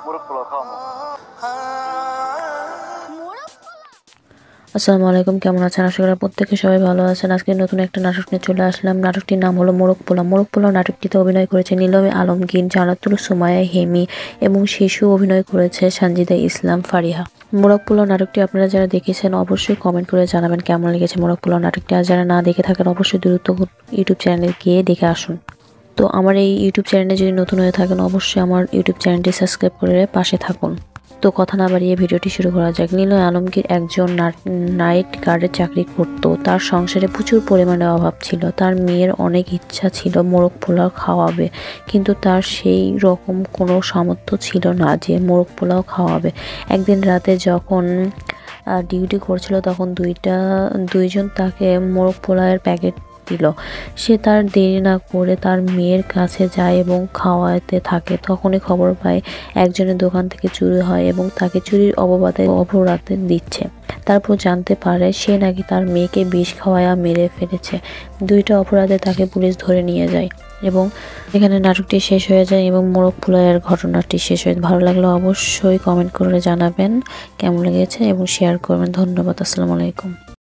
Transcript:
মোরগ পোলাও খাওয়াবো। আসসালামু আলাইকুম, কেমন আছেন? আশা করি প্রত্যেকে সবাই ভালো আছেন। আজকে নতুন একটা নাটক নিয়ে চলে আসলাম। নাটকটির নাম হলো মোরগ পোলাও। মোরগ পোলাও নাটকটিতে অভিনয় করেছে নীলম আলমগীর, জান্নাতুল সুমাইয়া, হেমি এবং শিশু অভিনয় করেছে সানজিদা ইসলাম, ফারিহা। মোরগ পোলাও নাটকটি আপনারা যারা দেখেছেন অবশ্যই কমেন্ট করে জানাবেন কেমন লেগেছে মোরগ পোলাও নাটকটি। আর যারা না দেখে থাকেন অবশ্যই দ্রুত ইউটিউব চ্যানেলে গিয়ে দেখে আসুন। তো আমার এই ইউটিউব চ্যানেলে যদি নতুন হয়ে থাকেন অবশ্যই আমার ইউটিউব চ্যানেলটি সাবস্ক্রাইব করে পাশে থাকুন। তো কথা না বাড়িয়ে ভিডিওটি শুরু করা যাক। নিলয় আলমগীর একজন নাইট গার্ডে চাকরি করত। তার সংসারে প্রচুর পরিমাণে অভাব ছিল। তার মেয়ের অনেক ইচ্ছা ছিল মোরগ পোলাও খাওয়াবে, কিন্তু তার সেই রকম কোনো সামর্থ্য ছিল না যে মোরগ পোলাও খাওয়াবে। একদিন রাতে যখন ডিউটি করছিল তখন দুইজন তাকে মোরগ পোলাওয়ের প্যাকেট দিল। সে তার দেরি না করে তার মেয়ের কাছে যায় এবং খাওয়াতে থাকে। তখনই খবর পায় একজনের দোকান থেকে চুরি হয় এবং তাকে চুরির অপরাধে দিচ্ছে। তারপর জানতে পারে সে নাকি তার মেয়েকে বিষ খাওয়ায়া মেরে ফেলেছে। দুইটা অপরাধে তাকে পুলিশ ধরে নিয়ে যায় এবং এখানে নাটকটি শেষ হয়ে যায় এবং মোরগ পোলাওয়ের ঘটনাটি শেষ হয়ে। ভালো লাগলে অবশ্যই কমেন্ট করে জানাবেন কেমন লেগেছে এবং শেয়ার করবেন। ধন্যবাদ। আসসালামু আলাইকুম।